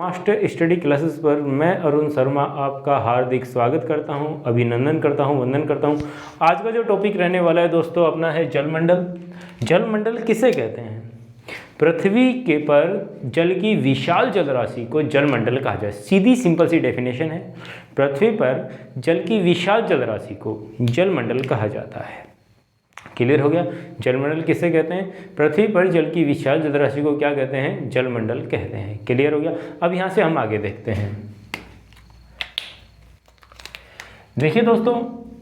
Master study classes पर मैं अरुण शर्मा आपका हार्दिक स्वागत करता हूं, अभिनंदन करता हूं, वंदन करता हूं। आज का जो टॉपिक रहने वाला है दोस्तों अपना है जलमंडल। जलमंडल किसे कहते हैं? पृथ्वी के पर जल की विशाल जलराशि को जलमंडल कहा जाए। सीधी सिंपल सी डेफिनेशन है, पृथ्वी पर जल की विशाल जलराशि को जलमंडल कहा जाता है। क्लियर हो गया? जलमंडल किसे कहते हैं? पृथ्वी पर जल की विशाल जलराशि को क्या कहते हैं? जलमंडल कहते हैं। क्लियर हो गया? अब यहां से हम आगे देखते हैं। देखिए दोस्तों,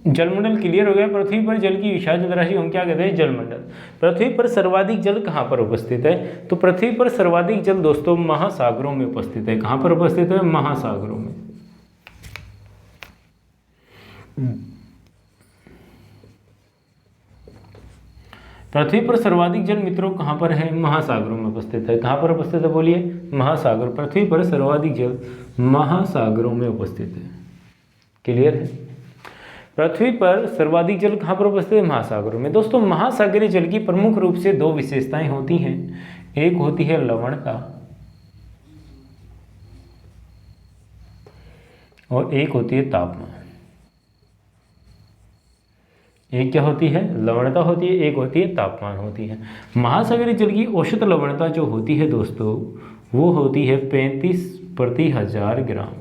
जलमंडल क्लियर हो गया। पृथ्वी पर जल की विशाल जलराशि को हम क्या कहते हैं? जलमंडल। पृथ्वी पर सर्वाधिक जल कहां पर उपस्थित है? तो पृथ्वी पर सर्वाधिक जल दोस्तों महासागरों में उपस्थित है। कहां पर उपस्थित है? महासागरों में। पृथ्वी पर सर्वाधिक जल मित्रों कहाँ पर है? महासागरों में उपस्थित है। कहाँ पर उपस्थित है बोलिए? महासागर। पृथ्वी पर सर्वाधिक जल महासागरों में उपस्थित है। क्लियर है? पृथ्वी पर सर्वाधिक जल कहाँ पर उपस्थित है? महासागरों में। दोस्तों महासागरीय जल की प्रमुख रूप से दो विशेषताएं होती हैं। एक होती है लवणता और एक होती है तापमान। एक क्या होती है? लवणता होती है, एक होती है तापमान होती है। महासागरीय जल की औसत लवणता जो होती है दोस्तों वो होती है 35 प्रति हजार ग्राम।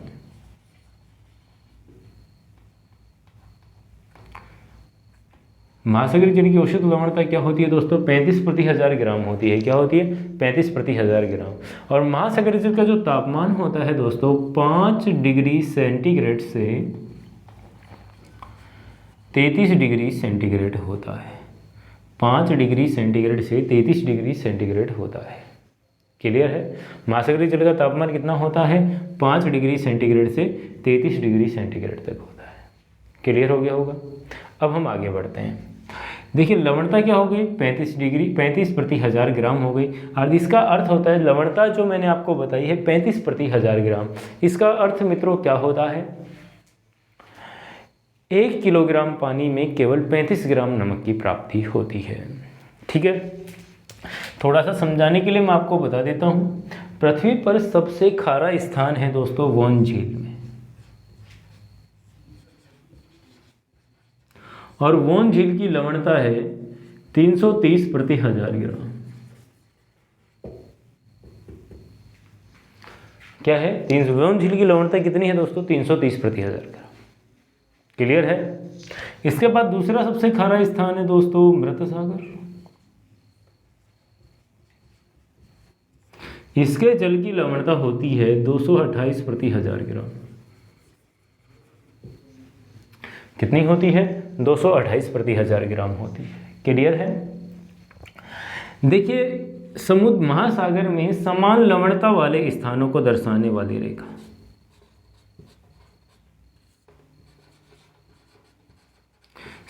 महासागरीय जल की औसत लवणता क्या होती है दोस्तों? 35 प्रति हजार ग्राम होती है। क्या होती है? 35 प्रति हजार ग्राम। और महासागरीय जल का जो तापमान होता है दोस्तों 5 डिग्री सेंटीग्रेड से 33 डिग्री सेंटीग्रेड होता है। 5 डिग्री सेंटीग्रेड से 33 डिग्री सेंटीग्रेड होता है। क्लियर है? महासागरीय जल का तापमान कितना होता है? 5 डिग्री सेंटीग्रेड से 33 डिग्री सेंटीग्रेड तक होता है। क्लियर हो गया होगा? अब हम आगे बढ़ते हैं। देखिए लवणता क्या हो गई? 35 प्रति हजार ग्राम हो गई। और इसका अर्थ होता है, लवणता जो मैंने आपको बताई है 35 प्रति हजार ग्राम, इसका अर्थ मित्रों क्या होता है? 1 किलोग्राम पानी में केवल 35 ग्राम नमक की प्राप्ति होती है। ठीक है? थोड़ा सा समझाने के लिए मैं आपको बता देता हूँ। पृथ्वी पर सबसे खारा स्थान है दोस्तों वोन झील में। और वोन झील की लवणता है 330 प्रति हजार ग्राम। क्या है? वोन झील की लवणता कितनी है दोस्तों? 330 प्रति हजार ग्राम। क्लियर है? इसके बाद दूसरा सबसे खारा स्थान है दोस्तों मृत सागर। इसके जल की लवणता होती है 228 प्रति हजार ग्राम। कितनी होती है? 228 प्रति हजार ग्राम होती है। क्लियर है? देखिए समुद्र महासागर में समान लवणता वाले स्थानों को दर्शाने वाली रेखा,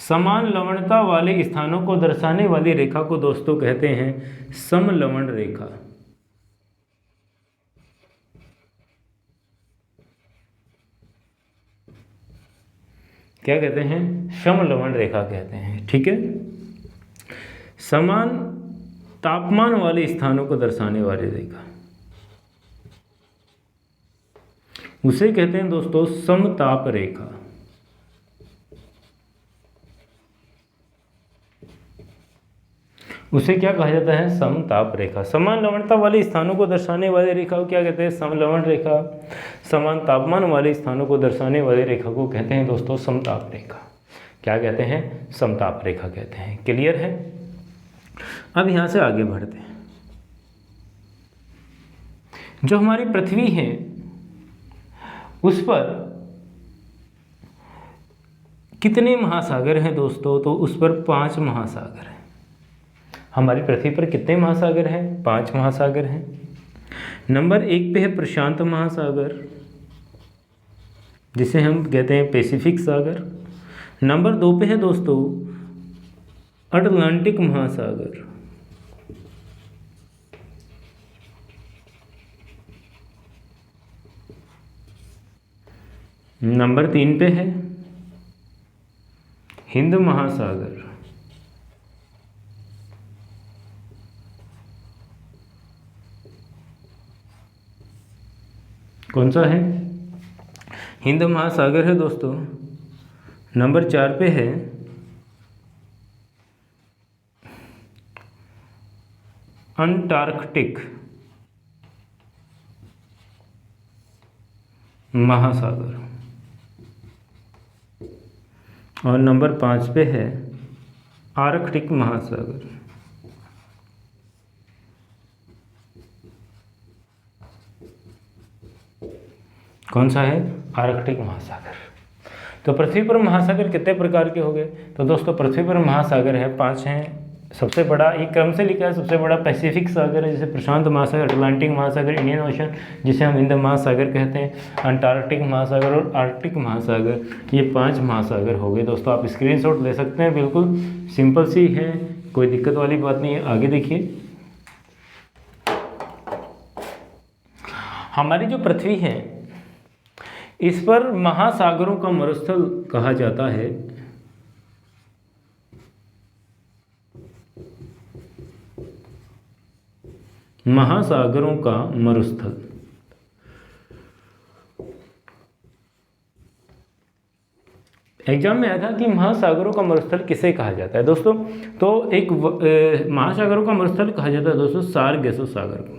समान लवणता वाले स्थानों को दर्शाने वाली रेखा को दोस्तों कहते हैं समलवण रेखा। क्या कहते हैं? समलवण रेखा कहते हैं। ठीक है? समान तापमान वाले स्थानों को दर्शाने वाली रेखा उसे कहते हैं दोस्तों समताप रेखा। उसे क्या कहा जाता है? समताप रेखा। समान लवणता वाले स्थानों को दर्शाने वाली रेखा को क्या कहते हैं? समलवण रेखा। समान तापमान वाले स्थानों को दर्शाने वाली रेखा को कहते हैं दोस्तों समताप रेखा। क्या कहते हैं? समताप रेखा कहते हैं। क्लियर है? अब यहां से आगे बढ़ते हैं। जो हमारी पृथ्वी है उस पर कितने महासागर हैं दोस्तों? तो उस पर 5 महासागर हैं। हमारी पृथ्वी पर कितने महासागर हैं? 5 महासागर हैं। नंबर 1 पे है प्रशांत महासागर जिसे हम कहते हैं पैसिफिक सागर। नंबर 2 पे है दोस्तों अटलांटिक महासागर। नंबर 3 पे है हिंद महासागर। कौन सा है? हिंद महासागर है दोस्तों। नंबर 4 पे है अंटार्कटिक महासागर, और नंबर 5 पे है आर्कटिक महासागर। कौन सा है? आर्कटिक महासागर। तो पृथ्वी पर महासागर कितने प्रकार के हो गए? तो दोस्तों पृथ्वी पर महासागर है 5 हैं। सबसे बड़ा एक क्रम से लिखा है, सबसे बड़ा पैसिफिक सागर है जिसे प्रशांत महासागर, अटलांटिक महासागर, इंडियन ओशन जिसे हम हिंद महासागर कहते हैं, अंटार्कटिक महासागर और आर्कटिक महासागर, ये 5 महासागर हो गए। दोस्तों आप स्क्रीनशॉट ले सकते हैं, बिल्कुल सिंपल सी है, कोई दिक्कत वाली बात नहीं है। आगे देखिए, हमारी जो पृथ्वी है इस पर महासागरों का मरुस्थल कहा जाता है। महासागरों का मरुस्थल। एग्जाम में आया था कि महासागरों का मरुस्थल किसे कहा जाता है दोस्तों? तो एक महासागरों का मरुस्थल कहा जाता है दोस्तों सारगेसो सागर को।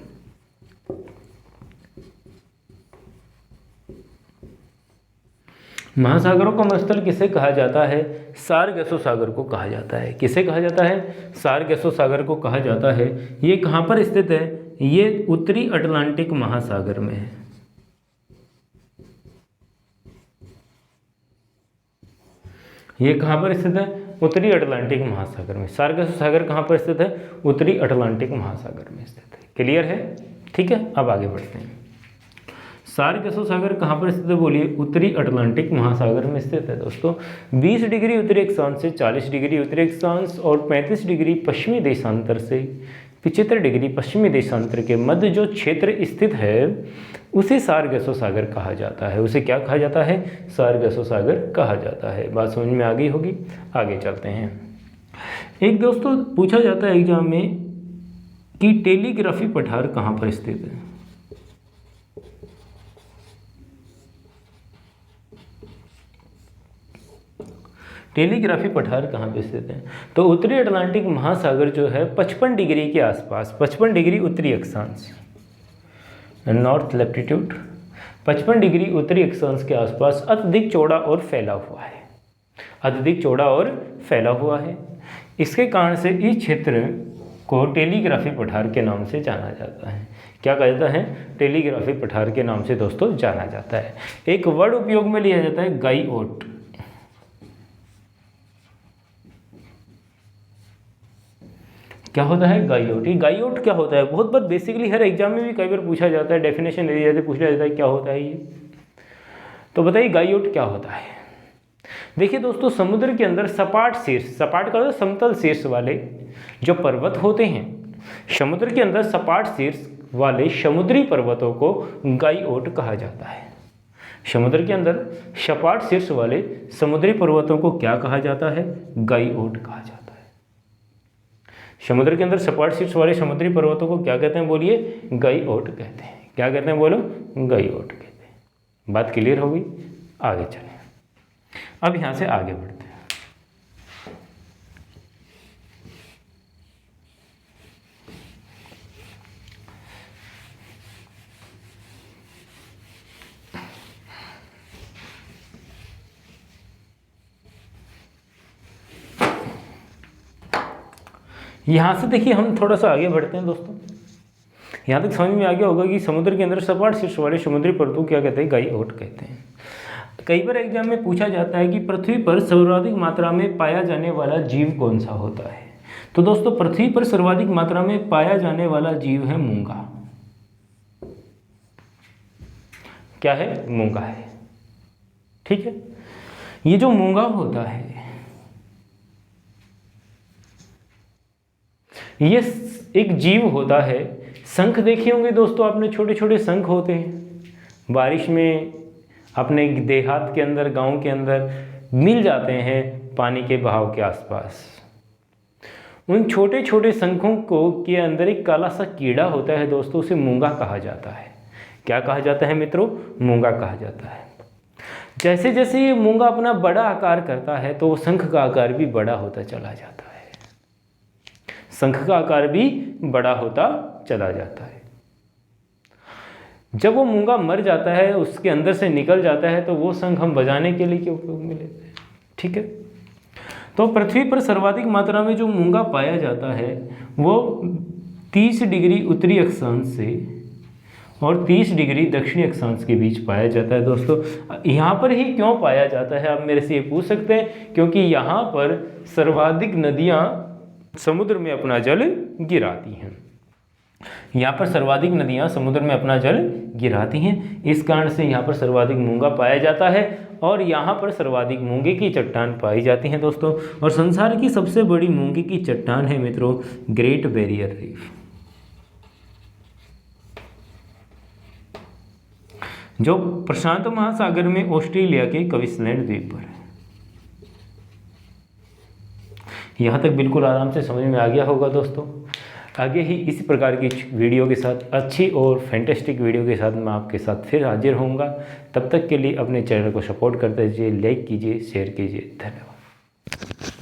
महासागरों का मरुस्थल किसे कहा जाता है? सारगेसो सागर को कहा जाता है। किसे कहा जाता है? सारगेसो सागर को कहा जाता है। ये कहाँ पर स्थित है? ये उत्तरी अटलांटिक महासागर में है। ये कहाँ पर स्थित है? उत्तरी अटलांटिक महासागर में। सारगेसो सागर कहाँ पर स्थित है? उत्तरी अटलांटिक महासागर में स्थित है। क्लियर है? ठीक है, अब आगे बढ़ते हैं। सारगेसो सागर कहाँ पर स्थित है बोलिए? उत्तरी अटलांटिक महासागर में स्थित है दोस्तों। 20 डिग्री उत्तरी अक्षांश से 40 डिग्री उत्तरी अक्षांश और 35 डिग्री पश्चिमी देशांतर से 75 डिग्री पश्चिमी देशांतर के मध्य जो क्षेत्र स्थित है उसे सारगेसो सागर कहा जाता है। उसे क्या कहा जाता है? सारगेसो सागर कहा जाता है। बात समझ में आ गई होगी। आगे चलते हैं। एक दोस्तों पूछा जाता है एग्जाम में कि टेलीग्राफी पठार कहाँ पर स्थित है? टेलीग्राफी पठार कहाँ पे स्थित है? तो उत्तरी अटलांटिक महासागर जो है 55 डिग्री के आसपास, 55 डिग्री उत्तरी अक्षांश, नॉर्थ लैटिट्यूड 55 डिग्री उत्तरी अक्षांश के आसपास अत्यधिक चौड़ा और फैला हुआ है। अत्यधिक चौड़ा और फैला हुआ है। इसके कारण से इस क्षेत्र को टेलीग्राफी पठार के नाम से जाना जाता है। क्या कहा जाता है? टेलीग्राफी पठार के नाम से दोस्तों जाना जाता है। एक वर्ड उपयोग में लिया जाता है गाइओट। क्या होता है? गाइओट। ये गाइओट क्या होता है? बहुत बार बेसिकली हर एग्जाम में भी कई बार पूछा जाता है, डेफिनेशन दे दी जाती है, पूछा जाता है क्या होता है ये। तो बताइए गाइओट क्या होता है? देखिए दोस्तों, समुद्र के अंदर सपाट शीर्ष, सपाट का समतल शीर्ष वाले जो पर्वत होते हैं, समुद्र के अंदर सपाट शीर्ष वाले समुद्री पर्वतों को गाइओट कहा जाता है। समुद्र के अंदर सपाट शीर्ष वाले समुद्री पर्वतों को क्या कहा जाता है? गाइओट कहा जाता है। समुद्र के अंदर सपाट शीर्ष वाले समुद्री पर्वतों को क्या कहते हैं बोलिए? गाइओट कहते हैं। क्या कहते हैं बोलो? गाइओट कहते हैं। बात क्लियर होगी? आगे चलें। अब यहाँ से आगे बढ़ते हैं। यहाँ से देखिए हम थोड़ा सा आगे बढ़ते हैं दोस्तों। यहाँ तक समझ में आ गया होगा कि समुद्र के अंदर सपाट शीर्ष वाले समुद्री पर्वतों क्या कहते हैं? गाइओट कहते हैं। कई बार एग्जाम में पूछा जाता है कि पृथ्वी पर सर्वाधिक मात्रा में पाया जाने वाला जीव कौन सा होता है? तो दोस्तों पृथ्वी पर सर्वाधिक मात्रा में पाया जाने वाला जीव है मूंगा। क्या है? मूंगा है। ठीक है। ये जो मूंगा होता है ये एक जीव होता है। शंख देखे होंगे दोस्तों आपने, छोटे छोटे शंख होते हैं, बारिश में अपने देहात के अंदर, गांव के अंदर मिल जाते हैं पानी के बहाव के आसपास। उन छोटे छोटे शंखों को के अंदर एक काला सा कीड़ा होता है दोस्तों, उसे मूंगा कहा जाता है। क्या कहा जाता है मित्रों? मूंगा कहा जाता है। जैसे जैसे ये मूंगा अपना बड़ा आकार करता है तो शंख का आकार भी बड़ा होता चला जाता है। शंख का आकार भी बड़ा होता चला जाता है। जब वो मूंगा मर जाता है, उसके अंदर से निकल जाता है, तो वो शंख हम बजाने के लिए उपयोग में लेते हैं। ठीक है। तो पृथ्वी पर सर्वाधिक मात्रा में जो मूंगा पाया जाता है वो 30 डिग्री उत्तरी अक्षांश से और 30 डिग्री दक्षिणी अक्षांश के बीच पाया जाता है। दोस्तों यहाँ पर ही क्यों पाया जाता है, आप मेरे से ये पूछ सकते हैं। क्योंकि यहाँ पर सर्वाधिक नदियाँ समुद्र में अपना जल गिराती हैं। यहाँ पर सर्वाधिक नदियाँ समुद्र में अपना जल गिराती हैं, इस कारण से यहाँ पर सर्वाधिक मूंगा पाया जाता है और यहाँ पर सर्वाधिक मूंगे की चट्टान पाई जाती हैं दोस्तों। और संसार की सबसे बड़ी मूंगे की चट्टान है मित्रों ग्रेट बैरियर रीफ, जो प्रशांत महासागर में ऑस्ट्रेलिया के क्वींसलैंड द्वीप पर है। यहाँ तक बिल्कुल आराम से समझ में आ गया होगा दोस्तों। आगे ही इसी प्रकार की वीडियो के साथ, अच्छी और फैंटेस्टिक वीडियो के साथ मैं आपके साथ फिर हाजिर होऊंगा। तब तक के लिए अपने चैनल को सपोर्ट करते रहिए, लाइक कीजिए, शेयर कीजिए। धन्यवाद।